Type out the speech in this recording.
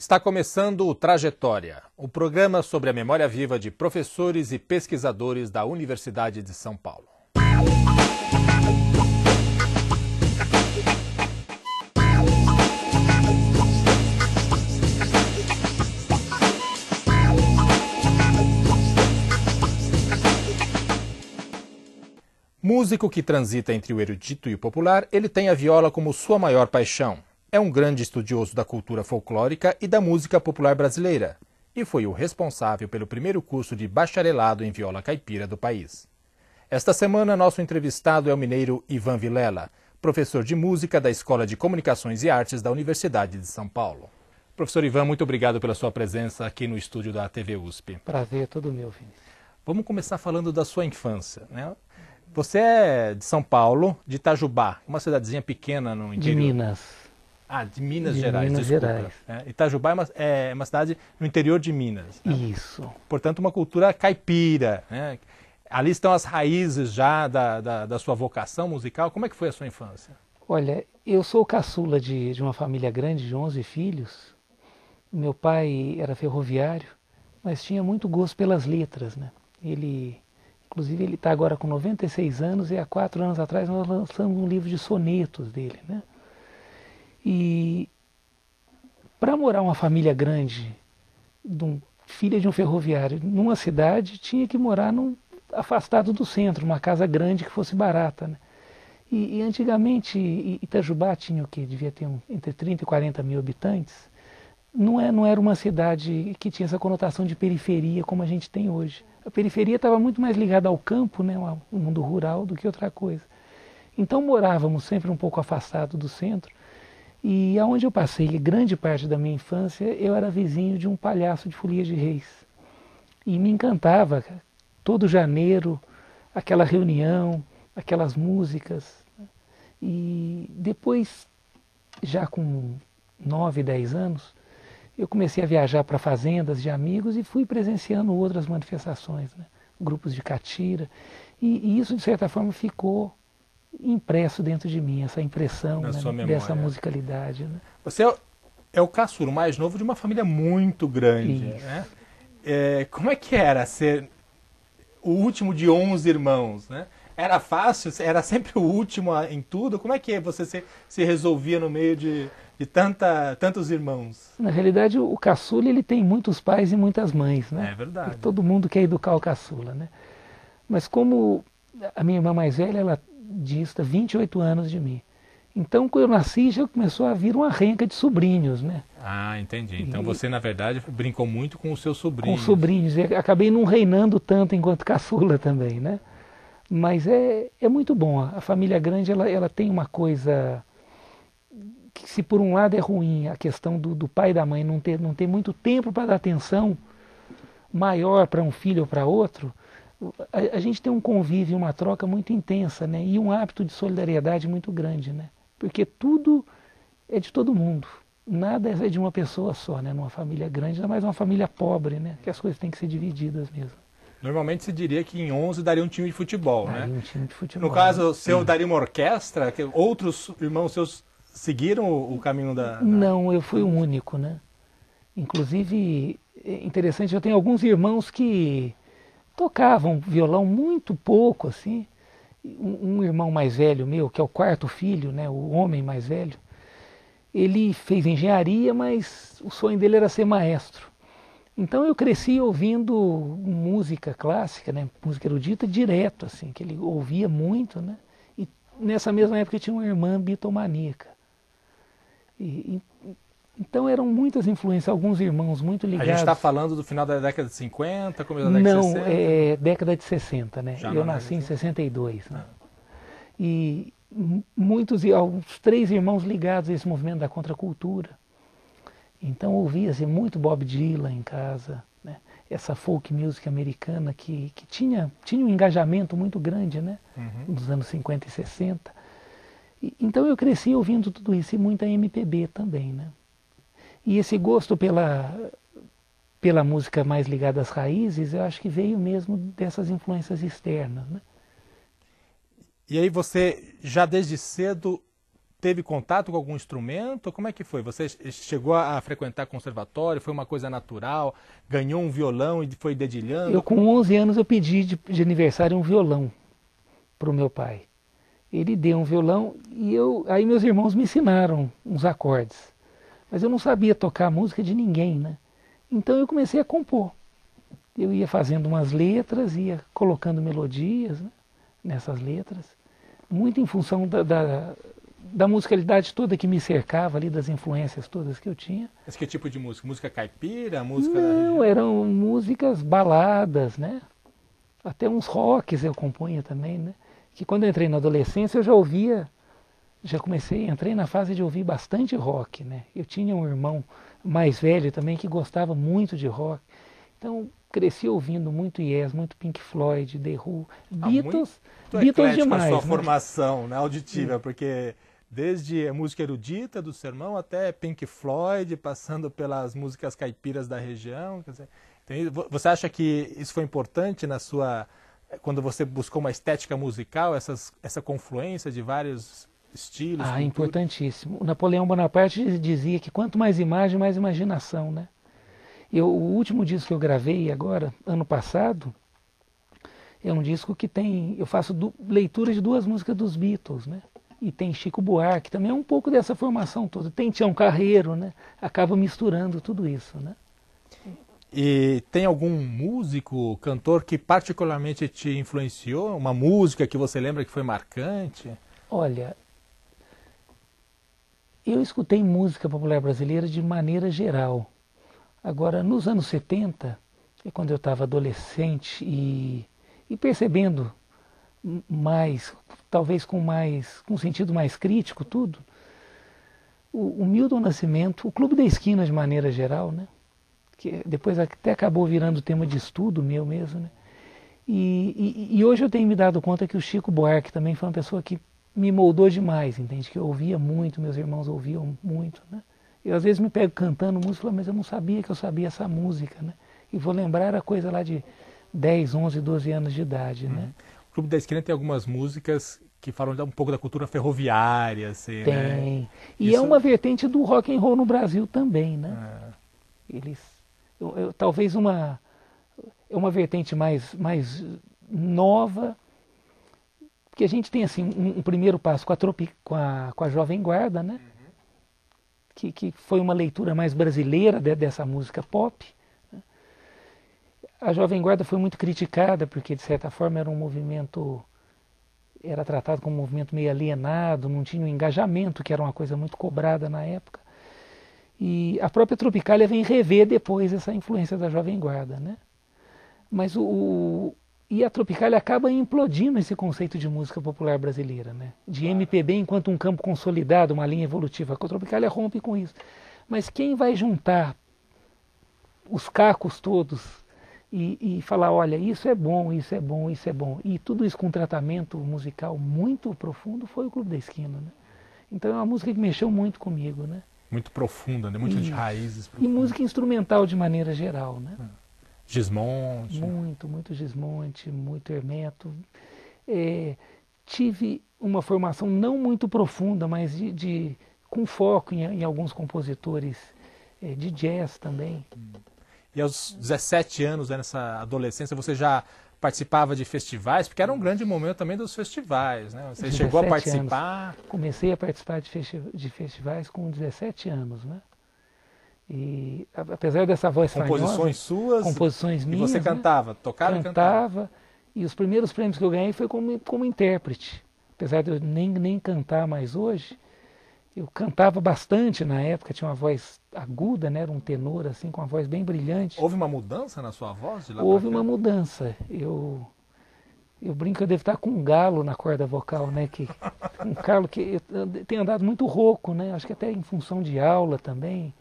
Está começando o Trajetória, o programa sobre a memória viva de professores e pesquisadores da Universidade de São Paulo. Músico que transita entre o erudito e o popular, ele tem a viola como sua maior paixão. É um grande estudioso da cultura folclórica e da música popular brasileira, e foi o responsável pelo primeiro curso de bacharelado em viola caipira do país. Esta semana, nosso entrevistado é o mineiro Ivan Vilela, professor de música da Escola de Comunicações e Artes da Universidade de São Paulo. Professor Ivan, muito obrigado pela sua presença aqui no estúdio da TV USP. Prazer é todo meu, Vinícius. Vamos começar falando da sua infância, né? Você é de São Paulo, de Itajubá, uma cidadezinha pequena no interior. De Minas. Ah, de Minas Gerais, Minas desculpa. Gerais. Itajubá é uma cidade no interior de Minas. Né? Isso. Portanto, uma cultura caipira. Né? Ali estão as raízes já da sua vocação musical. Como é que foi a sua infância? Olha, eu sou caçula de uma família grande, de 11 filhos. Meu pai era ferroviário, mas tinha muito gosto pelas letras, né? Inclusive, ele está agora com 96 anos e há 4 anos atrás nós lançamos um livro de sonetos dele, né? E para morar uma família grande, filha de um ferroviário, numa cidade, tinha que morar afastado do centro, uma casa grande que fosse barata, né? E antigamente Itajubá tinha o quê? Devia ter entre 30 e 40 mil habitantes. Não era uma cidade que tinha essa conotação de periferia como a gente tem hoje. A periferia estava muito mais ligada ao campo, né, ao mundo rural, do que outra coisa. Então morávamos sempre um pouco afastado do centro. E aonde eu passei grande parte da minha infância, eu era vizinho de um palhaço de Folia de Reis. E me encantava, todo janeiro, aquela reunião, aquelas músicas. E depois, já com 9, 10 anos, eu comecei a viajar para fazendas de amigos e fui presenciando outras manifestações, né? Grupos de catira. E isso, de certa forma, ficou impresso dentro de mim, essa impressão, né, dessa musicalidade. Né? Você é o caçula, o mais novo de uma família muito grande. Né? Como é que era ser o último de 11 irmãos? Né? Era fácil? Era sempre o último em tudo? Como é que você se resolvia no meio de tantos irmãos? Na realidade, o caçula ele tem muitos pais e muitas mães. Né? É verdade. E todo mundo quer educar o caçula. Né? Mas como a minha irmã mais velha, ela dista 28 anos de mim. Então, quando eu nasci, já começou a vir uma renca de sobrinhos, né? Ah, entendi. Então você, na verdade, brincou muito com os seus sobrinhos. Com sobrinhos. E acabei não reinando tanto enquanto caçula também, né? Mas é muito bom. A família grande, ela tem uma coisa que, se por um lado é ruim, a questão do pai e da mãe não ter muito tempo para dar atenção maior para um filho ou para outro, a gente tem um convívio, uma troca muito intensa, né? E um hábito de solidariedade muito grande, né? Porque tudo é de todo mundo, nada é de uma pessoa só, né? Numa família grande, ainda mais uma família pobre, né? Que as coisas têm que ser divididas mesmo. Normalmente se diria que em 11 daria um time de futebol, né? Um time de futebol. No caso seu, daria uma orquestra? Que outros irmãos seus seguiram o caminho da... Não, eu fui o único, né? Inclusive, é interessante, eu tenho alguns irmãos que tocavam violão muito pouco, assim. Um irmão mais velho meu, que é o 4º filho, né, o homem mais velho, ele fez engenharia, mas o sonho dele era ser maestro. Então eu cresci ouvindo música clássica, né, música erudita direto, assim, que ele ouvia muito, né. E nessa mesma época tinha uma irmã bitomaníaca. Então eram muitas influências, alguns irmãos muito ligados. A gente está falando do final da década de 50, começo da década de 60? Não, é década de 60, né? Eu nasci em 62. Né? E uns 3 irmãos ligados a esse movimento da contracultura. Então ouvia-se muito Bob Dylan em casa, né? Essa folk music americana que tinha um engajamento muito grande, né? Nos anos 50 e 60. Então eu cresci ouvindo tudo isso e muita MPB também, né? E esse gosto pela música mais ligada às raízes, eu acho que veio mesmo dessas influências externas, né? E aí você, já desde cedo, teve contato com algum instrumento? Como é que foi? Você chegou a frequentar conservatório? Foi uma coisa natural? Ganhou um violão e foi dedilhando? Eu com 11 anos eu pedi de aniversário um violão para o meu pai. Ele deu um violão e aí meus irmãos me ensinaram uns acordes. Mas eu não sabia tocar a música de ninguém, né? Então eu comecei a compor. Eu ia fazendo umas letras, ia colocando melodias, né, nessas letras, muito em função da musicalidade toda que me cercava ali, das influências todas que eu tinha. Mas que tipo de música? Música caipira? Música da Não, região? eram músicas baladas, né? Até uns rocks eu compunha também, né? Que quando eu entrei na adolescência eu já ouvia, entrei na fase de ouvir bastante rock, né? Eu tinha um irmão mais velho também que gostava muito de rock. Então cresci ouvindo muito Yes, muito Pink Floyd, The Who, Beatles, Muito Beatles eclética demais, a sua né? formação, né, auditiva, porque desde a música erudita do sermão até Pink Floyd, passando pelas músicas caipiras da região. Quer dizer, então, você acha que isso foi importante na sua, quando você buscou uma estética musical, essa confluência de vários estilos, Ah, culturas? importantíssimo. O Napoleão Bonaparte dizia que quanto mais imagem, mais imaginação, né? O último disco que eu gravei agora, ano passado, é um disco que eu faço leitura de duas músicas dos Beatles, né? E tem Chico Buarque, também é um pouco dessa formação toda. Tem Tião Carreiro, né? Acaba misturando tudo isso, né? E tem algum músico, cantor que particularmente te influenciou? Uma música que você lembra que foi marcante? Olha, eu escutei música popular brasileira de maneira geral. Agora, nos anos 70, quando eu estava adolescente e percebendo mais, talvez com um sentido mais crítico tudo, o Milton Nascimento, o Clube da Esquina de maneira geral, né? Que depois até acabou virando tema de estudo meu mesmo, né? E hoje eu tenho me dado conta que o Chico Buarque também foi uma pessoa que me moldou demais, entende? Que eu ouvia muito, meus irmãos ouviam muito, né? Eu às vezes me pego cantando música, mas eu não sabia que eu sabia essa música, né? E vou lembrar a coisa lá de 10, 11, 12 anos de idade, né? O Clube da Esquina tem algumas músicas que falam um pouco da cultura ferroviária, assim, Tem. né? E Isso... é uma vertente do rock and roll no Brasil também, né? Eles, talvez é uma vertente mais nova, porque a gente tem assim um primeiro passo com a Jovem Guarda, né? Que foi uma leitura mais brasileira dessa música pop. Né? A Jovem Guarda foi muito criticada porque, de certa forma, era tratado como um movimento meio alienado, não tinha um engajamento, que era uma coisa muito cobrada na época. E a própria Tropicália vem rever depois essa influência da Jovem Guarda, né? Mas e a Tropicália acaba implodindo esse conceito de música popular brasileira, né? De MPB enquanto um campo consolidado, uma linha evolutiva. A Tropicália rompe com isso. Mas quem vai juntar os cacos todos e falar, olha, isso é bom, isso é bom, isso é bom, e tudo isso com um tratamento musical muito profundo, foi o Clube da Esquina, né? Então é uma música que mexeu muito comigo, né? Muito profunda, né? Muito de raízes E profundas. música instrumental de maneira geral, né? Gismonte. Muito Gismonte, muito Hermeto. Tive uma formação não muito profunda, mas com foco em alguns compositores de jazz também. E aos 17 anos, né, nessa adolescência, você já participava de festivais? Porque era um grande momento também dos festivais, né? Você chegou a participar? Anos. Comecei a participar de festivais com 17 anos, né? E apesar dessa voz composições suas, composições minhas, e você cantava, tocava e cantava. E os primeiros prêmios que eu ganhei foi como intérprete. Apesar de eu nem cantar mais hoje, eu cantava bastante na época, tinha uma voz aguda, né? Era um tenor assim, com uma voz bem brilhante. Houve uma mudança na sua voz de lá Houve pra cá? uma mudança. Eu brinco que eu devo estar com um galo na corda vocal, né? Um galo que eu tenho andado muito rouco, né? Acho que até em função de aula também.